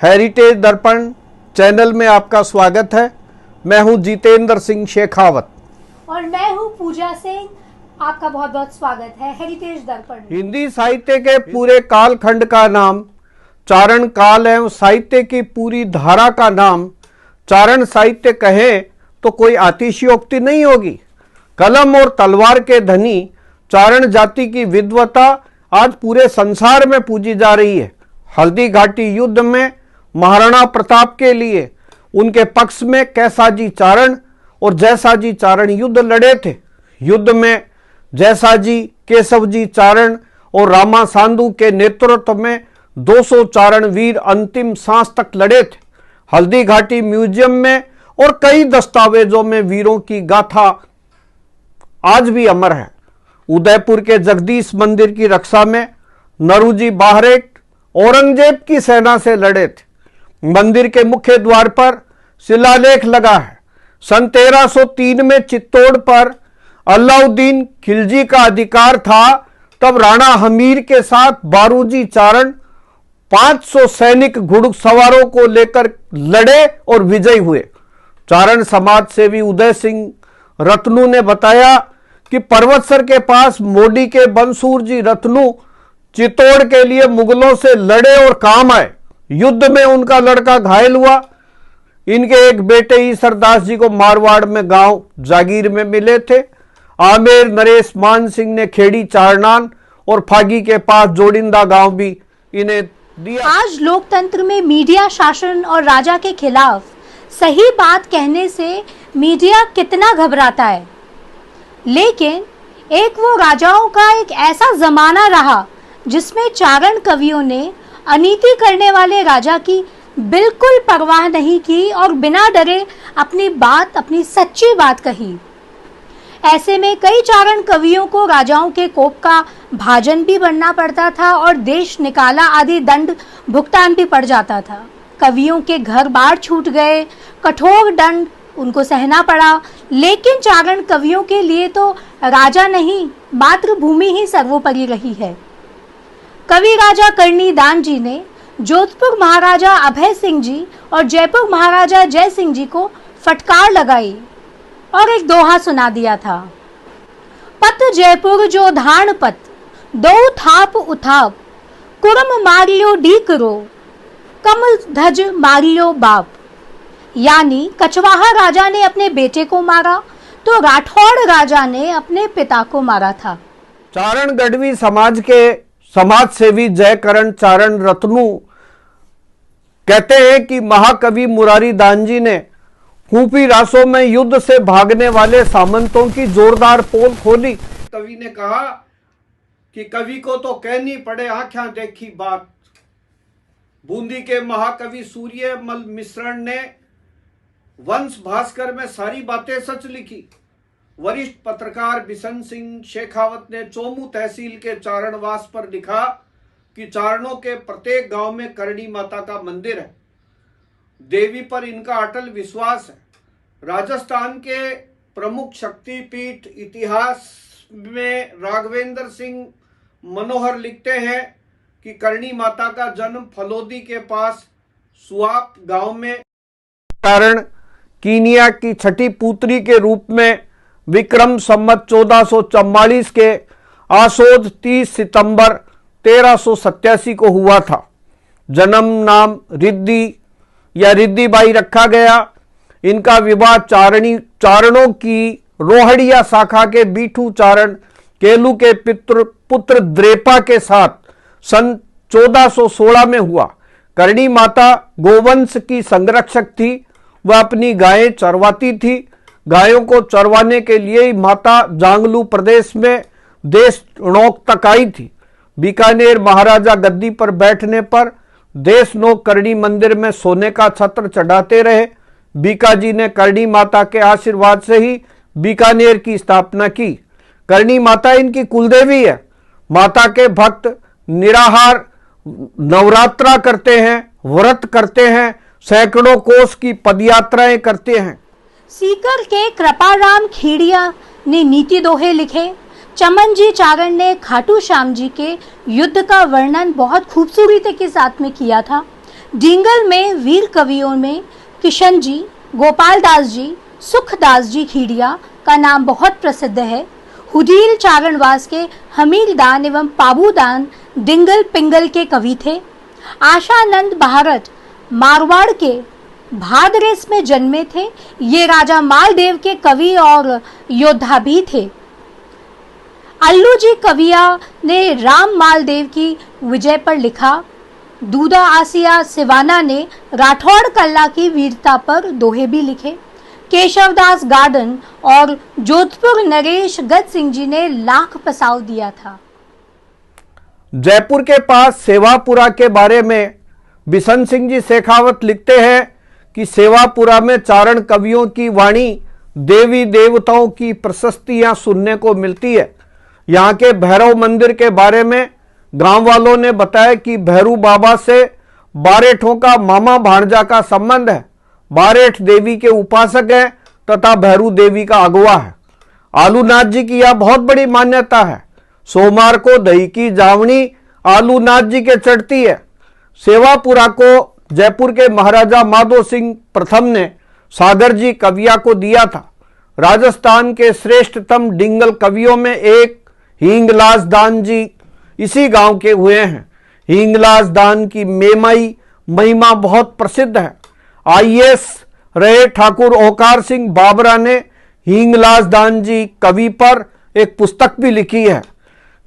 Heritage दर्पण channel में आपका स्वागत है। मैं हूं जितेंद्र सिंह शेखावत और मैं हूं पूजा सिंह। आपका बहुत बहुत स्वागत है हेरिटेज दर्पण। हिंदी साहित्य के पूरे कालखंड का नाम चारण काल एवं साहित्य की पूरी धारा का नाम चारण साहित्य कहें तो कोई अतिशयोक्ति नहीं होगी। कलम और तलवार के धनी चारण जाति की विद्वता आज पूरे संसार में पूजी जा रही है। हल्दी घाटी युद्ध में महाराणा प्रताप के लिए उनके पक्ष में कैसाजी चारण और जैसाजी चारण युद्ध लड़े थे। युद्ध में जैसाजी, केशवजी चारण और रामा सांधु के नेतृत्व में 200 चारण वीर अंतिम सांस तक लड़े थे। हल्दी घाटी म्यूजियम में और कई दस्तावेजों में वीरों की गाथा आज भी अमर है। उदयपुर के जगदीश मंदिर की रक्षा में नरूजी बाहरेट औरंगजेब की सेना से लड़े थे। मंदिर के मुख्य द्वार पर शिलालेख लगा है। सन 1303 में चित्तौड़ पर अलाउद्दीन खिलजी का अधिकार था, तब राणा हमीर के साथ बारूजी चारण 500 सैनिक घुड़सवारों को लेकर लड़े और विजयी हुए। चारण समाज सेवी उदय सिंह रत्नू ने बताया कि पर्वतसर के पास मोडी के बंसूर जी रत्नू चित्तौड़ के लिए मुगलों से लड़े और काम आए। युद्ध में उनका लड़का घायल हुआ। इनके एक बेटे ईसरदास जी को मारवाड़ में गांव जागीर में मिले थे। आमेर नरेश मान सिंह ने खेड़ी चारनान और फागी के पास जोड़िंदा गांव भी इन्हें दिया। आज लोकतंत्र में मीडिया शासन और राजा के खिलाफ सही बात कहने से मीडिया कितना घबराता है, लेकिन एक वो राजाओं का एक ऐसा जमाना रहा जिसमें चारण कवियों ने अनीति करने वाले राजा की बिल्कुल परवाह नहीं की और बिना डरे अपनी सच्ची बात कही। ऐसे में कई चारण कवियों को राजाओं के कोप का भाजन भी बनना पड़ता था और देश निकाला आदि दंड भुगतान भी पड़ जाता था। कवियों के घर बार छूट गए, कठोर दंड उनको सहना पड़ा। लेकिन चारण कवियों के लिए तो राजा नहीं, मातृभूमि ही सर्वोपरि रही है। कवि राजा करनी दान जी ने जोधपुर महाराजा अभय सिंह जी और जयपुर महाराजा जय सिंह जी को फटकार लगाई और एक दोहा सुना दिया था। पत जयपुर जो धान पत, दो थाप उथाप, कुरम मारियो डीकरो, कमल धज मारियो बाप। यानी कछवाहा राजा ने अपने बेटे को मारा तो राठौड़ राजा ने अपने पिता को मारा था। चारण गढ़वी समाज के समाज सेवी जयकरण चारण रत्नू कहते हैं कि महाकवि मुरारी दान जी ने खूंपी रासों में युद्ध से भागने वाले सामंतों की जोरदार पोल खोली। कवि ने कहा कि कवि को तो कहनी पड़े आँखें देखी बात। बूंदी के महाकवि सूर्यमल मिश्रण ने वंश भास्कर में सारी बातें सच लिखी। वरिष्ठ पत्रकार बिशन सिंह शेखावत ने चोमू तहसील के चारणवास पर लिखा कि चारणों के प्रत्येक गांव में करणी माता का मंदिर है। देवी पर इनका अटल विश्वास है। राजस्थान के प्रमुख शक्तिपीठ इतिहास में राघवेंद्र सिंह मनोहर लिखते हैं कि करणी माता का जन्म फलोदी के पास सुआप गांव में चारण कीनिया की छठी पुत्री के रूप में विक्रम संवत 1444 के आसोद 30 सितंबर 1387 को हुआ था। जन्म नाम रिद्धि या रिद्धिबाई रखा गया। इनका विवाह चारणों की रोहड़िया शाखा के बीठू चारण केलू के पुत्र द्रेपा के साथ सन 1416 में हुआ। करणी माता गोवंश की संरक्षक थी। वह अपनी गायें चरवाती थी। गायों को चरवाने के लिए ही माता जांगलू प्रदेश में देश नोक तक आई थी। बीकानेर महाराजा गद्दी पर बैठने पर देश नोक करणी मंदिर में सोने का छत्र चढ़ाते रहे। बीकाजी ने करणी माता के आशीर्वाद से ही बीकानेर की स्थापना की। करणी माता इनकी कुलदेवी है। माता के भक्त निराहार नवरात्रा करते हैं, व्रत करते हैं, सैकड़ों कोस की पदयात्राएं करते हैं। सीकर के कृपाराम खेड़िया ने नीति दोहे लिखे। चमन जी चारण ने खाटू श्याम जी के युद्ध का वर्णन बहुत खूबसूरती के साथ में किया था। डिंगल में वीर कवियों में किशन जी, गोपाल दास जी, सुखदास जी खीड़िया का नाम बहुत प्रसिद्ध है। हुदील चारणवास के हमीरदान एवं पाबूदान डिंगल पिंगल के कवि थे। आशानंद भारत मारवाड़ के भादरेस में जन्मे थे। ये राजा मालदेव के कवि और योद्धा भी थे। अल्लू जी कविया ने राम मालदेव की विजय पर लिखा। दूधा आसिया सिवाना ने राठौड़ कल्ला की वीरता पर दोहे भी लिखे। केशवदास गार्डन और जोधपुर नरेश गज सिंह जी ने लाख पसाव दिया था। जयपुर के पास सेवापुरा के बारे में बिशन सिंह जी शेखावत लिखते हैं कि सेवापुरा में चारण कवियों की वाणी, देवी देवताओं की प्रशस्तियां सुनने को मिलती है। यहाँ के भैरव मंदिर के बारे में गांव वालों ने बताया कि भैरू बाबा से बारेठों का मामा भांजा का संबंध है। बारेठ देवी के उपासक है तथा भैरू देवी का अगुवा है। आलूनाथ जी की यह बहुत बड़ी मान्यता है। सोमवार को दही की जावनी आलूनाथ जी के चढ़ती है। सेवापुरा को जयपुर के महाराजा माधो सिंह प्रथम ने सागर जी कविया को दिया था। राजस्थान के श्रेष्ठतम डिंगल कवियों में एक हिंगलाज दान जी इसी गांव के हुए हैं। हिंगलाज दान की मेमई महिमा बहुत प्रसिद्ध है। आईएएस रहे ठाकुर ओकार सिंह बाबरा ने हिंगलाज दान जी कवि पर एक पुस्तक भी लिखी है।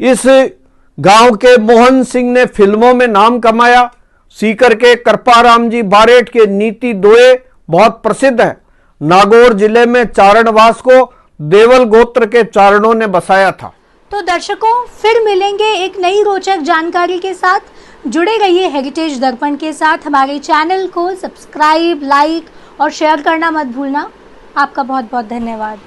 इस गांव के मोहन सिंह ने फिल्मों में नाम कमाया। सीकर के कृपाराम जी बारेठ के नीति दोहे बहुत प्रसिद्ध है। नागौर जिले में चारणवास को देवल गोत्र के चारणों ने बसाया था। तो दर्शकों, फिर मिलेंगे एक नई रोचक जानकारी के साथ। जुड़े रहिए हेरिटेज दर्पण के साथ। हमारे चैनल को सब्सक्राइब, लाइक और शेयर करना मत भूलना। आपका बहुत बहुत धन्यवाद।